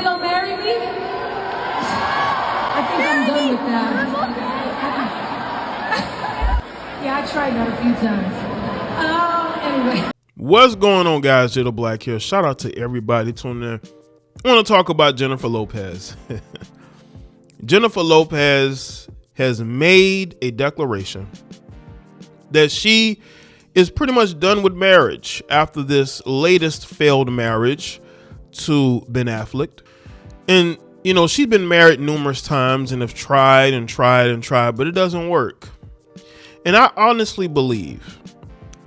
Gonna marry me? I think I'm done with that. Yeah, I tried that a few times. Anyway. What's going on, guys? Jada Black here. Shout out to everybody tuning in. I want to talk about Jennifer Lopez. Jennifer Lopez has made a declaration that she is pretty much done with marriage after this latest failed marriage to Ben Affleck. And, you know, she's been married numerous times and have tried, but it doesn't work. And I honestly believe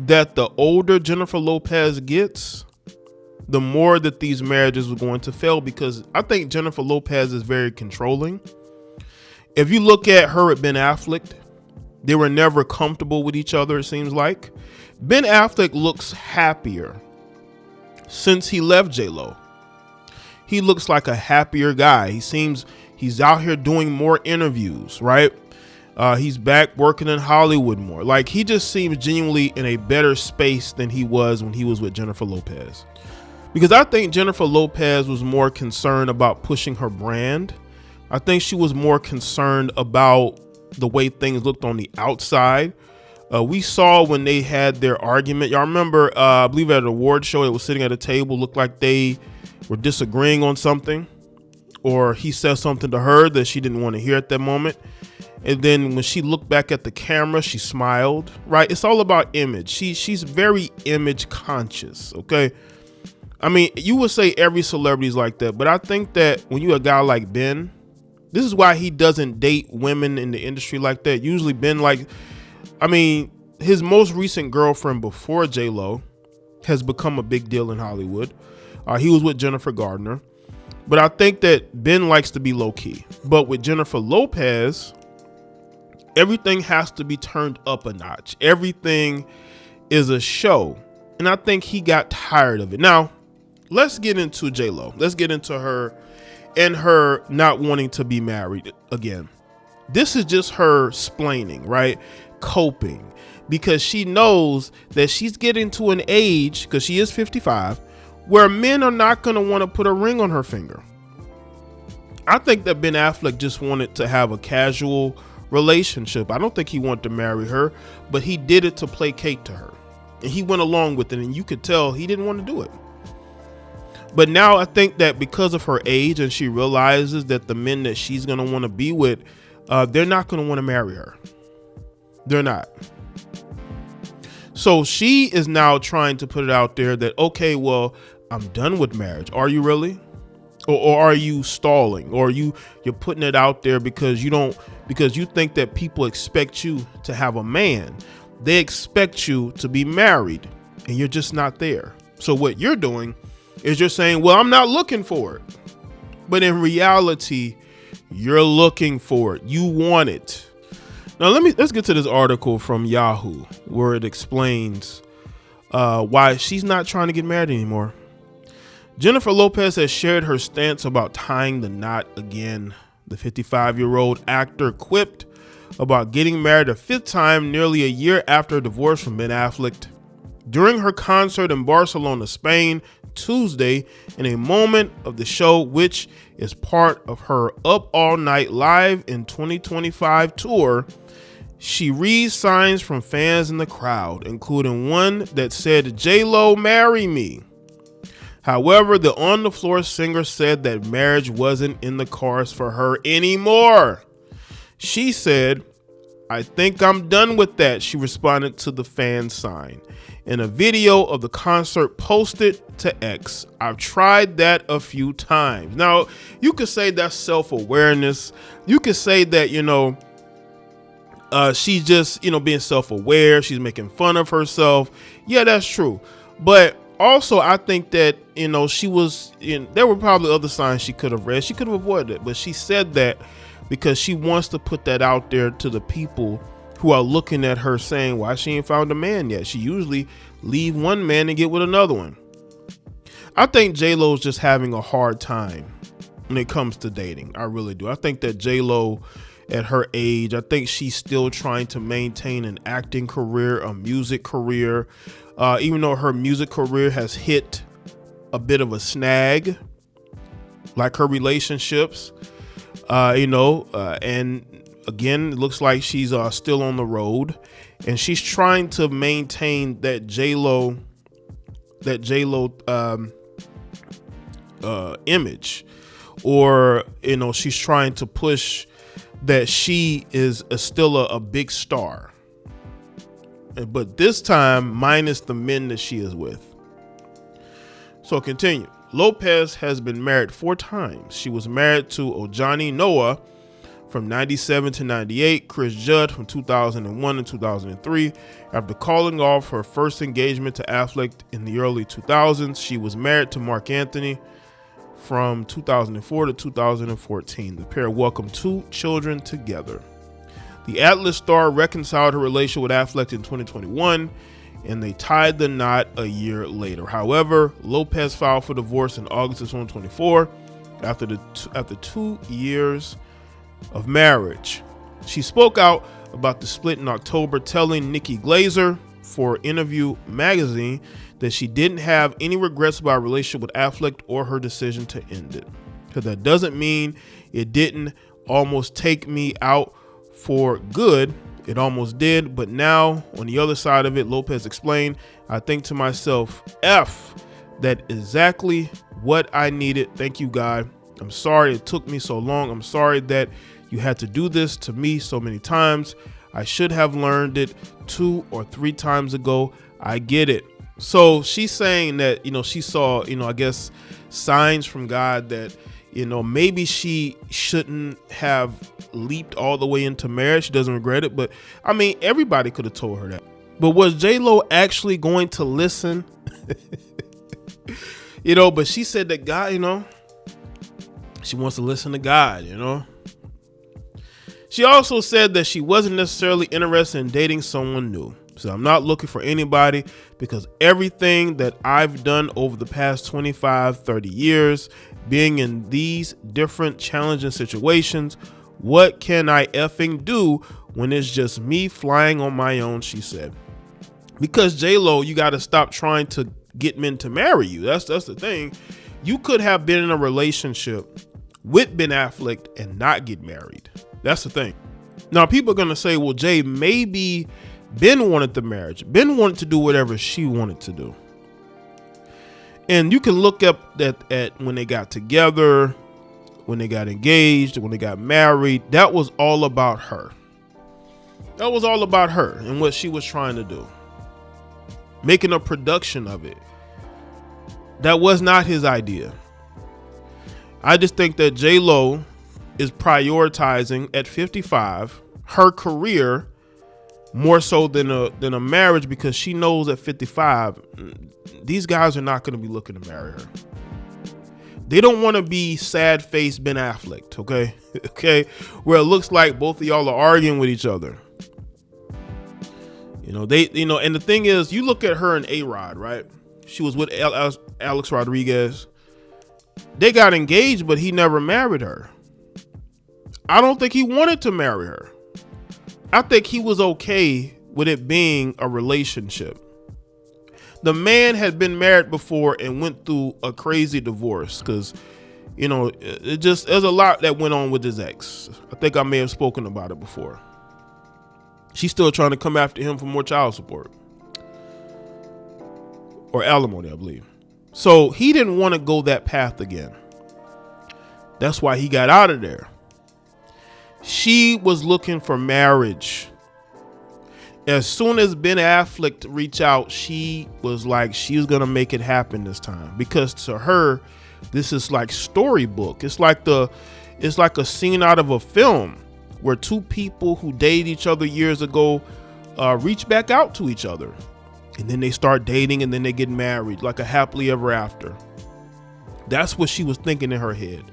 that the older Jennifer Lopez gets, the more that these marriages are going to fail, because I think Jennifer Lopez is very controlling. If you look at her at Ben Affleck, they were never comfortable with each other, it seems like. Ben Affleck looks happier since he left J-Lo. He looks like a happier guy. He's out here doing more interviews, right? He's back working in Hollywood more. Like, he just seems genuinely in a better space than he was when he was with Jennifer Lopez. Because I think Jennifer Lopez was more concerned about pushing her brand. I think she was more concerned about the way things looked on the outside. We saw when they had their argument. Y'all remember, I believe at an award show, it was sitting at a table, looked like they were disagreeing on something. Or he said something to her that she didn't want to hear at that moment. And then when she looked back at the camera, she smiled, right? It's all about image. She's very image conscious, okay? I mean, you would say every celebrity's like that, but I think that when you're a guy like Ben, this is why he doesn't date women in the industry like that. Usually Ben, his most recent girlfriend before J-Lo has become a big deal in Hollywood. He was with Jennifer Gardner. But I think that Ben likes to be low key. But with Jennifer Lopez, everything has to be turned up a notch. Everything is a show. And I think he got tired of it. Now, let's get into J-Lo. Let's get into her and her not wanting to be married again. This is just her splaining, right? Coping. Because she knows that she's getting to an age, because she is 55, where men are not going to want to put a ring on her finger. I think that Ben Affleck just wanted to have a casual relationship. I don't think he wanted to marry her, but he did it to placate to her. And he went along with it, and you could tell he didn't want to do it. But now I think that because of her age, and she realizes that the men that she's going to want to be with, they're not going to want to marry her. They're not. So she is now trying to put it out there that, okay, well, I'm done with marriage. Are you really? Or are you stalling? Or you're putting it out there because you think that people expect you to have a man. They expect you to be married, and you're just not there. So what you're doing is you're saying, well, I'm not looking for it. But in reality, you're looking for it. You want it. Now let's get to this article from Yahoo where it explains why she's not trying to get married anymore. Jennifer Lopez has shared her stance about tying the knot again. The 55-year-old actor quipped about getting married a fifth time nearly a year after a divorce from Ben Affleck. During her concert in Barcelona, Spain, Tuesday, in a moment of the show, which is part of her Up All Night Live in 2025 tour, she reads signs from fans in the crowd, including one that said, "J-Lo, marry me." However, the on-the-floor singer said that marriage wasn't in the cards for her anymore. She said, "I think I'm done with that," she responded to the fan sign. In a video of the concert posted to X, "I've tried that a few times." Now, you could say that's self-awareness. You could say that, she's just, being self-aware. She's making fun of herself. Yeah, that's true. But also, I think that, there were probably other signs she could have read. She could have avoided it. But she said that because she wants to put that out there to the people who are looking at her saying, why she ain't found a man yet. She usually leave one man and get with another one. I think J-Lo is just having a hard time when it comes to dating. I really do. I think that J-Lo at her age, I think she's still trying to maintain an acting career, a music career. Even though her music career has hit a bit of a snag, like her relationships, and again, it looks like she's still on the road, and she's trying to maintain that J-Lo image, or she's trying to push that she is still a big star, but this time minus the men that she is with. So continue. Lopez has been married 4 times. She was married to Ojani Noah from 97 to 98, Chris Judd from 2001 and 2003. After calling off her first engagement to Affleck in the early 2000s, she was married to Mark Anthony from 2004 to 2014. The pair welcomed 2 children together. The Atlas star reconciled her relationship with Affleck in 2021, and they tied the knot a year later. However, Lopez filed for divorce in August of 2024 after 2 years of marriage. She spoke out about the split in October, telling Nikki Glazer for Interview magazine that she didn't have any regrets about her relationship with Affleck or her decision to end it. Because that doesn't mean it didn't almost take me out for good. It almost did, but now on the other side of it, Lopez explained, I think to myself, F, that exactly what I needed. Thank you, God. I'm sorry it took me so long. I'm sorry that you had to do this to me so many times. I should have learned it 2 or 3 times ago. I get it. So she's saying that, she saw, I guess signs from God that, maybe she shouldn't have leaped all the way into marriage. She doesn't regret it, but I mean, everybody could have told her that. But was J-Lo actually going to listen? But she said that God, she wants to listen to God, She also said that she wasn't necessarily interested in dating someone new. So I'm not looking for anybody because everything that I've done over the past 25, 30 years, being in these different challenging situations, what can I effing do when it's just me flying on my own, she said. Because J-Lo, you got to stop trying to get men to marry you. That's the thing. You could have been in a relationship with Ben Affleck and not get married. That's the thing. Now, people are going to say, well, Jay, maybe Ben wanted the marriage. Ben wanted to do whatever she wanted to do. And you can look up at when they got together, when they got engaged, when they got married. That was all about her. That was all about her and what she was trying to do. Making a production of it. That was not his idea. I just think that J-Lo is prioritizing at 55 her career more so than a marriage, because she knows at 55 these guys are not going to be looking to marry her. They don't want to be sad-faced Ben Affleck, okay, where it looks like both of y'all are arguing with each other. And the thing is, you look at her and A-Rod, right? She was with Alex Rodriguez. They got engaged, but he never married her. I don't think he wanted to marry her. I think he was okay with it being a relationship. The man had been married before and went through a crazy divorce because, there's a lot that went on with his ex. I think I may have spoken about it before. She's still trying to come after him for more child support. Or alimony, I believe. So he didn't want to go that path again. That's why he got out of there. She was looking for marriage. As soon as Ben Affleck reached out, she was like, she's going to make it happen this time. Because to her, this is like storybook. It's like a scene out of a film where 2 people who dated each other years ago reach back out to each other. And then they start dating and then they get married, like a happily ever after. That's what she was thinking in her head.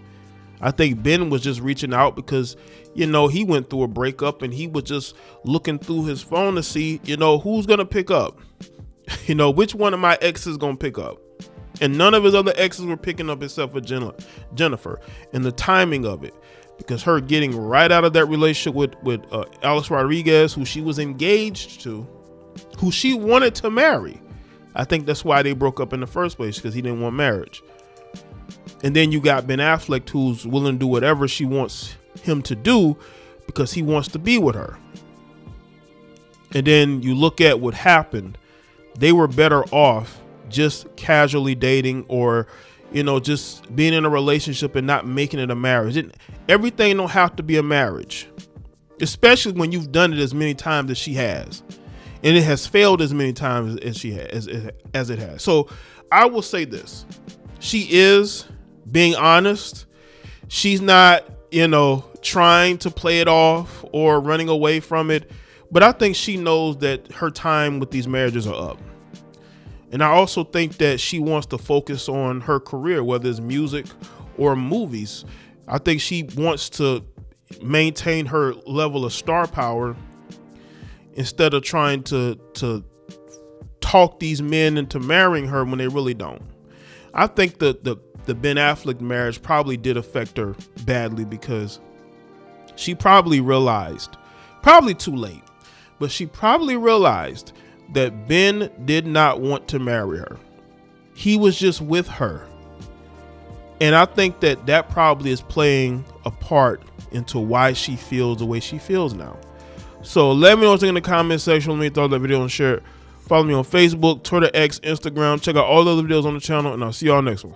I think Ben was just reaching out because, he went through a breakup and he was just looking through his phone to see, who's going to pick up, which one of my exes going to pick up. And none of his other exes were picking up except for Jennifer. And the timing of it, because her getting right out of that relationship with Alex Rodriguez, who she was engaged to, who she wanted to marry. I think that's why they broke up in the first place, because he didn't want marriage. And then you got Ben Affleck, who's willing to do whatever she wants him to do because he wants to be with her. And then you look at what happened. They were better off just casually dating, or, you know, just being in a relationship and not making it a marriage. Everything don't have to be a marriage, especially when you've done it as many times as she has, and it has failed as many times as she has, as it has. So I will say this: she is being honest. She's not, you know, trying to play it off or running away from it. But I think she knows that her time with these marriages are up. And I also think that she wants to focus on her career, whether it's music or movies. I think she wants to maintain her level of star power instead of trying to talk these men into marrying her when they really don't. I think that the Ben Affleck marriage probably did affect her badly, because she probably realized, probably too late, but she probably realized that Ben did not want to marry her. He was just with her. And I think that probably is playing a part into why she feels the way she feels now. So let me know what's in the comment section. Let me throw that video and share it. Follow me on Facebook, Twitter, X, Instagram. Check out all the other videos on the channel, and I'll see y'all next one.